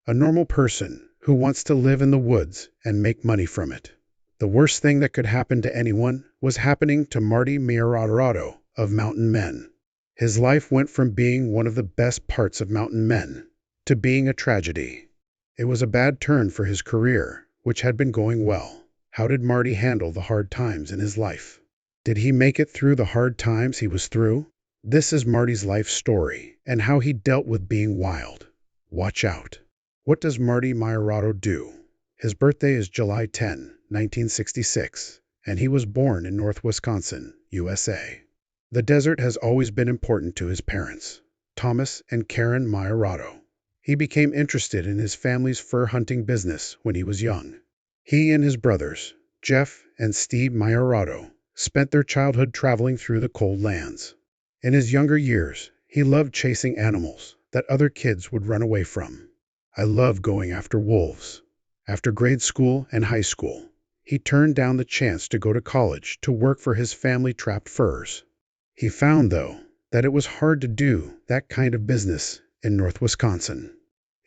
A normal person who wants to live in the woods and make money from it. The worst thing that could happen to anyone was happening to Marty Meierotto of Mountain Men. His life went from being one of the best parts of Mountain Men to being a tragedy. It was a bad turn for his career, which had been going well. How did Marty handle the hard times in his life? Did he make it through the hard times he was through? This is Marty's life story and how he dealt with being wild. Watch out. What does Marty Meierotto do? His birthday is July 10, 1966, and he was born in North Wisconsin, USA. The desert has always been important to his parents, Thomas and Karen Meierotto. He became interested in his family's fur hunting business when he was young. He and his brothers, Jeff and Steve Meierotto, spent their childhood traveling through the cold lands. In his younger years, he loved chasing animals that other kids would run away from. I love going after wolves. After grade school and high school, he turned down the chance to go to college to work for his family trapped furs. He found, though, that it was hard to do that kind of business in North Wisconsin.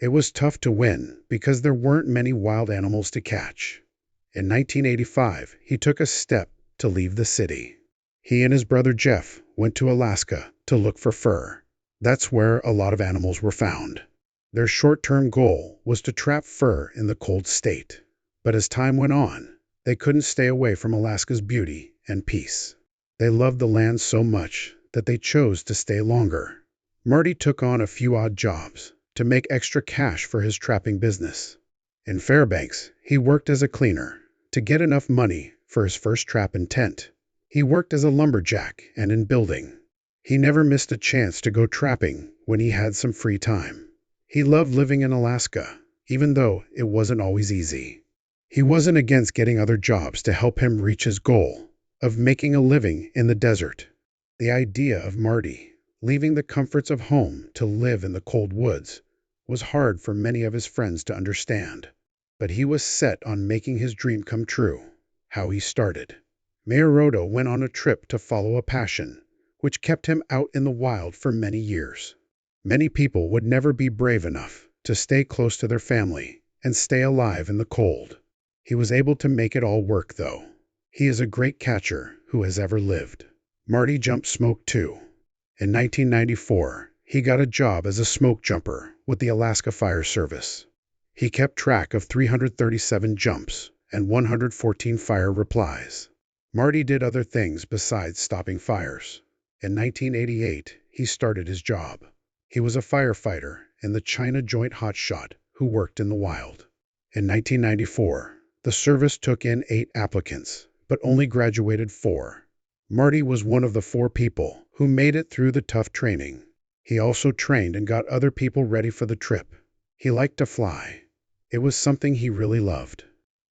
It was tough to win because there weren't many wild animals to catch. In 1985, he took a step to leave the city. He and his brother Jeff went to Alaska to look for fur. That's where a lot of animals were found. Their short-term goal was to trap fur in the cold state. But as time went on, they couldn't stay away from Alaska's beauty and peace. They loved the land so much that they chose to stay longer. Marty took on a few odd jobs to make extra cash for his trapping business. In Fairbanks, he worked as a cleaner to get enough money for his first trap and tent. He worked as a lumberjack and in building. He never missed a chance to go trapping when he had some free time. He loved living in Alaska, even though it wasn't always easy. He wasn't against getting other jobs to help him reach his goal of making a living in the desert. The idea of Marty leaving the comforts of home to live in the cold woods was hard for many of his friends to understand. But he was set on making his dream come true. How he started. Meierotto went on a trip to follow a passion, which kept him out in the wild for many years. Many people would never be brave enough to stay close to their family and stay alive in the cold. He was able to make it all work, though. He is a great catcher who has ever lived. Marty jumped smoke too. In 1994, he got a job as a smoke jumper with the Alaska Fire Service. He kept track of 337 jumps and 114 fire replies. Marty did other things besides stopping fires. In 1988, he started his job. He was a firefighter in the China Joint Hotshot who worked in the wild. In 1994, the service took in 8 applicants, but only graduated 4. Marty was one of the 4 people who made it through the tough training. He also trained and got other people ready for the trip. He liked to fly. It was something he really loved.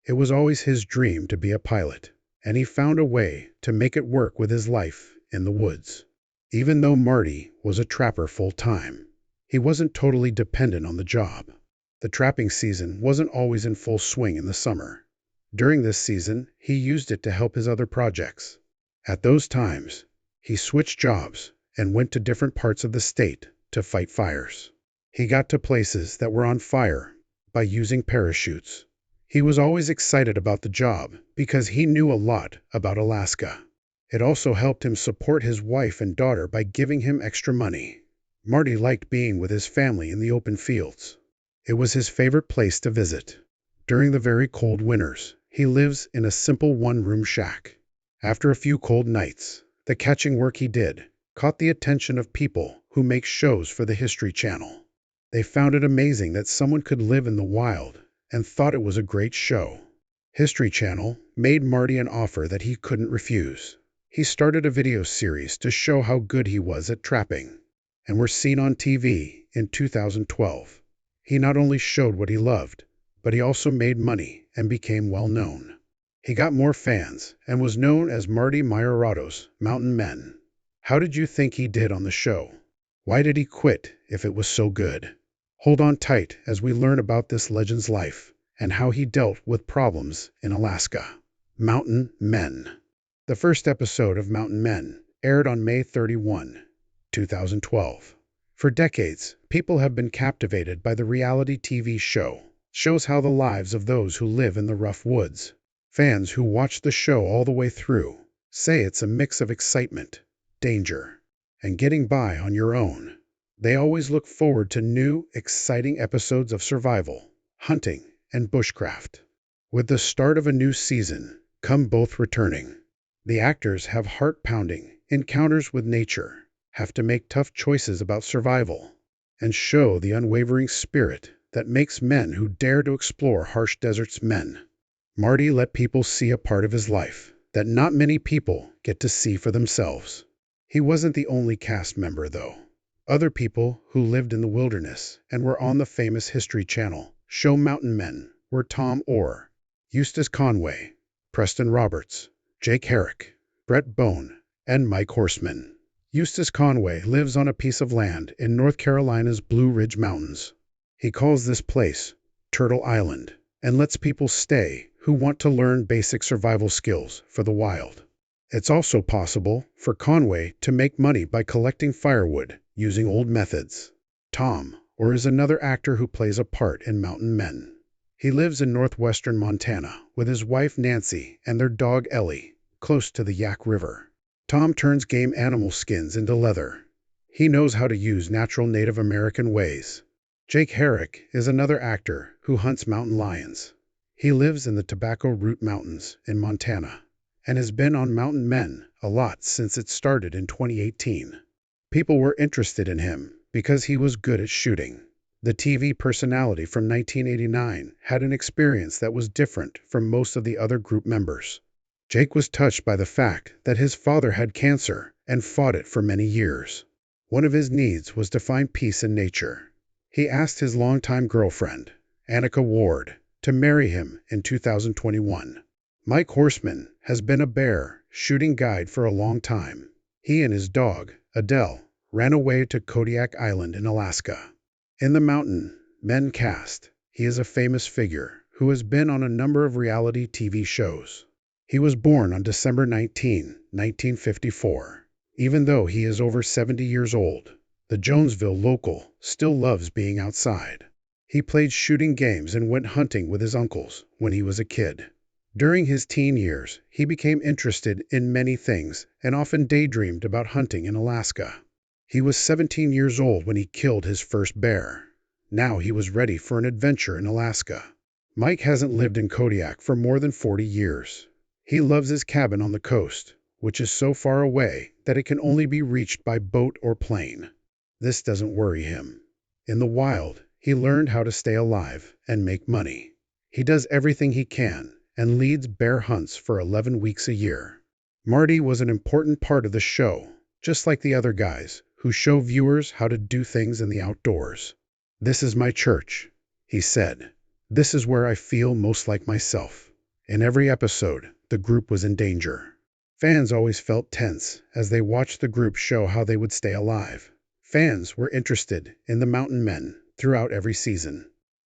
It was always his dream to be a pilot, and he found a way to make it work with his life in the woods. Even though Marty was a trapper full-time, he wasn't totally dependent on the job. The trapping season wasn't always in full swing in the summer. During this season, he used it to help his other projects. At those times, he switched jobs and went to different parts of the state to fight fires. He got to places that were on fire by using parachutes. He was always excited about the job because he knew a lot about Alaska. It also helped him support his wife and daughter by giving him extra money. Marty liked being with his family in the open fields. It was his favorite place to visit. During the very cold winters, he lives in a simple one-room shack. After a few cold nights, the catching work he did caught the attention of people who make shows for the History Channel. They found it amazing that someone could live in the wild and thought it was a great show. History Channel made Marty an offer that he couldn't refuse. He started a video series to show how good he was at trapping, and was seen on TV in 2012. He not only showed what he loved, but he also made money and became well known. He got more fans and was known as Marty Meierotto's Mountain Men. How did you think he did on the show? Why did he quit if it was so good? Hold on tight as we learn about this legend's life and how he dealt with problems in Alaska. Mountain Men. The first episode of Mountain Men aired on May 31, 2012. For decades, people have been captivated by the reality TV show. Shows how the lives of those who live in the rough woods. Fans who watch the show all the way through say it's a mix of excitement, danger, and getting by on your own. They always look forward to new, exciting episodes of survival, hunting, and bushcraft. With the start of a new season, come both returning. The actors have heart-pounding encounters with nature, have to make tough choices about survival, and show the unwavering spirit that makes men who dare to explore harsh deserts men. Marty let people see a part of his life that not many people get to see for themselves. He wasn't the only cast member, though. Other people who lived in the wilderness and were on the famous History Channel show Mountain Men were Tom Orr, Eustace Conway, Preston Roberts, Jake Herrick, Brett Bone, and Mike Horseman. Eustace Conway lives on a piece of land in North Carolina's Blue Ridge Mountains. He calls this place Turtle Island and lets people stay who want to learn basic survival skills for the wild. It's also possible for Conway to make money by collecting firewood using old methods. Tom Orr is another actor who plays a part in Mountain Men. He lives in northwestern Montana with his wife Nancy and their dog Ellie, close to the Yak River. Tom turns game animal skins into leather. He knows how to use natural Native American ways. Jake Herrick is another actor who hunts mountain lions. He lives in the Tobacco Root Mountains in Montana and has been on Mountain Men a lot since it started in 2018. People were interested in him because he was good at shooting. The TV personality from 1989 had an experience that was different from most of the other group members. Jake was touched by the fact that his father had cancer and fought it for many years. One of his needs was to find peace in nature. He asked his longtime girlfriend, Annika Ward, to marry him in 2021. Mike Horseman has been a bear shooting guide for a long time. He and his dog, Adele, ran away to Kodiak Island in Alaska. In the Mountain Men cast, he is a famous figure who has been on a number of reality TV shows. He was born on December 19, 1954. Even though he is over 70 years old, the Jonesville local still loves being outside. He played shooting games and went hunting with his uncles when he was a kid. During his teen years, he became interested in many things and often daydreamed about hunting in Alaska. He was 17 years old when he killed his first bear. Now he was ready for an adventure in Alaska. Mike hasn't lived in Kodiak for more than 40 years. He loves his cabin on the coast, which is so far away that it can only be reached by boat or plane. This doesn't worry him. In the wild, he learned how to stay alive and make money. He does everything he can and leads bear hunts for 11 weeks a year. Marty was an important part of the show, just like the other guys who show viewers how to do things in the outdoors. "This is my church," he said. "This is where I feel most like myself." In every episode, the group was in danger. Fans always felt tense as they watched the group show how they would stay alive. Fans were interested in the Mountain Men throughout every season.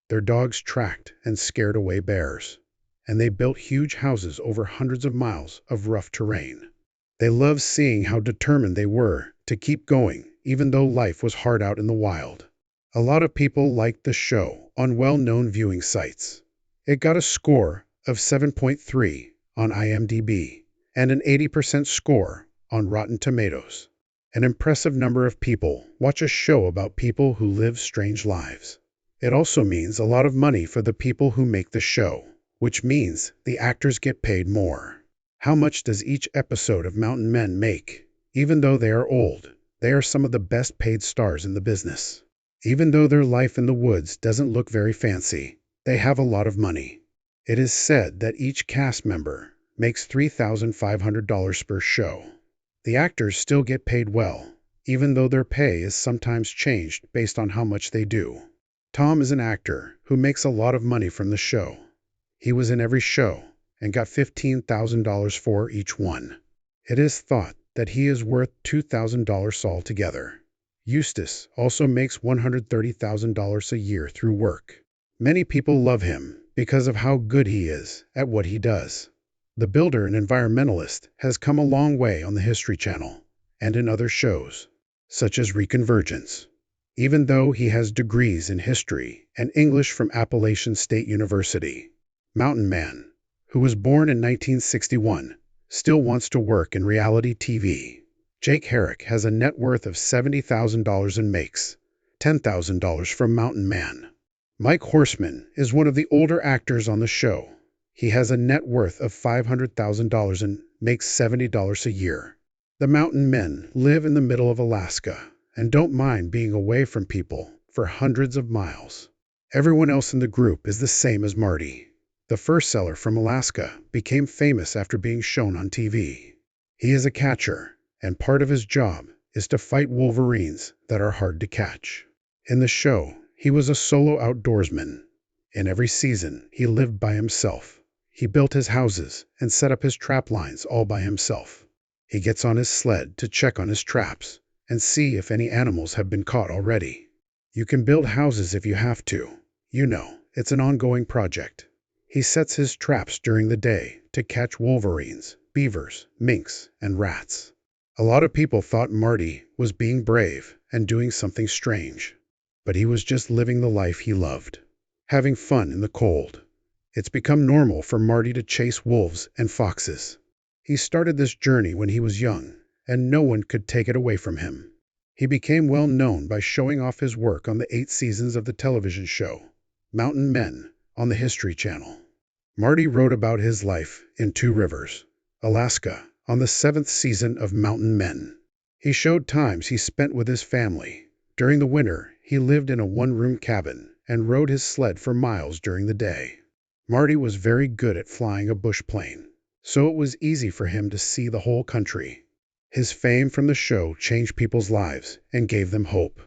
Their dogs tracked and scared away bears, and they built huge houses over hundreds of miles of rough terrain. They loved seeing how determined they were to keep going, even though life was hard out in the wild. A lot of people liked the show on well-known viewing sites. It got a score of 7.3 on IMDb and an 80% score on Rotten Tomatoes. An impressive number of people watch a show about people who live strange lives. It also means a lot of money for the people who make the show, which means the actors get paid more. How much does each episode of Mountain Men make? Even though they are old, they are some of the best paid stars in the business. Even though their life in the woods doesn't look very fancy, they have a lot of money. It is said that each cast member makes $3,500 per show. The actors still get paid well, even though their pay is sometimes changed based on how much they do. Tom is an actor who makes a lot of money from the show. He was in every show and got $15,000 for each one. It is thought that he is worth $2,000 altogether. Eustace also makes $130,000 a year through work. Many people love him because of how good he is at what he does. The builder and environmentalist has come a long way on the History Channel and in other shows, such as Reconvergence. even though he has degrees in history and English from Appalachian State University. Mountain Man, who was born in 1961, still wants to work in reality TV. Jake Herrick has a net worth of $70,000 and makes $10,000 from Mountain Man. Mike Horseman is one of the older actors on the show. He has a net worth of $500,000 and makes $70 a year. The Mountain Men live in the middle of Alaska and don't mind being away from people for hundreds of miles. Everyone else in the group is the same as Marty. The fur seller from Alaska became famous after being shown on TV. He is a catcher, and part of his job is to fight wolverines that are hard to catch. In the show, he was a solo outdoorsman. In every season, he lived by himself. He built his houses and set up his trap lines all by himself. He gets on his sled to check on his traps and see if any animals have been caught already. You can build houses if you have to. You know, it's an ongoing project. He sets his traps during the day to catch wolverines, beavers, minks, and rats. A lot of people thought Marty was being brave and doing something strange, but he was just living the life he loved, having fun in the cold. It's become normal for Marty to chase wolves and foxes. He started this journey when he was young, and no one could take it away from him. He became well known by showing off his work on the 8 seasons of the television show, Mountain Men, on the History Channel. Marty wrote about his life in Two Rivers, Alaska, on the 7th season of Mountain Men. He showed times he spent with his family. During the winter, he lived in a one-room cabin and rode his sled for miles during the day. Marty was very good at flying a bush plane, so it was easy for him to see the whole country. His fame from the show changed people's lives and gave them hope.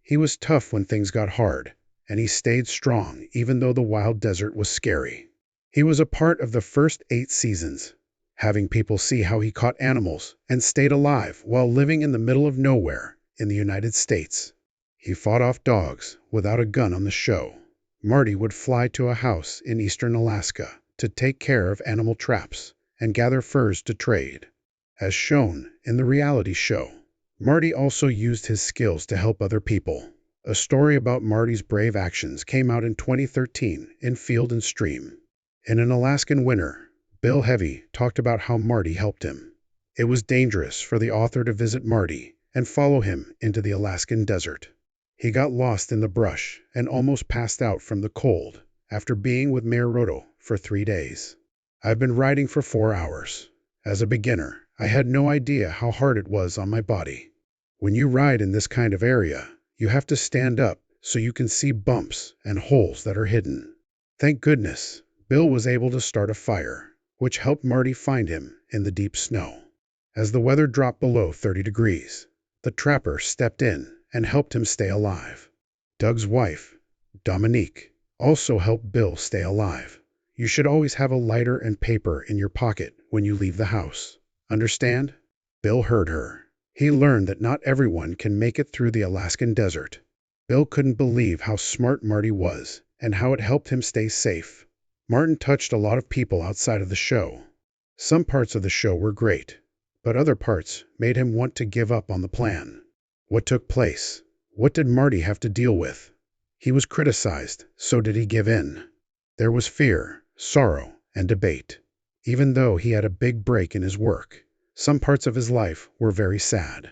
He was tough when things got hard, and he stayed strong even though the wild desert was scary. He was a part of the first 8 seasons, having people see how he caught animals and stayed alive while living in the middle of nowhere in the United States. He fought off dogs without a gun on the show. Marty would fly to a house in eastern Alaska to take care of animal traps and gather furs to trade. As shown in the reality show, Marty also used his skills to help other people. A story about Marty's brave actions came out in 2013 in Field and Stream. In an Alaskan winter, Bill Heavy talked about how Marty helped him. It was dangerous for the author to visit Marty and follow him into the Alaskan desert. He got lost in the brush and almost passed out from the cold after being with Meierotto for 3 days. I've been riding for 4 hours. As a beginner, I had no idea how hard it was on my body. When you ride in this kind of area, you have to stand up so you can see bumps and holes that are hidden. Thank goodness, Bill was able to start a fire, which helped Marty find him in the deep snow. As the weather dropped below 30 degrees, the trapper stepped in and helped him stay alive. Doug's wife, Dominique, also helped Bill stay alive. You should always have a lighter and paper in your pocket when you leave the house. Understand? Bill heard her. He learned that not everyone can make it through the Alaskan desert. Bill couldn't believe how smart Marty was and how it helped him stay safe. Martin touched a lot of people outside of the show. Some parts of the show were great, but other parts made him want to give up on the plan. What took place? What did Marty have to deal with? He was criticized, so did he give in? There was fear, sorrow, and debate. Even though he had a big break in his work, some parts of his life were very sad.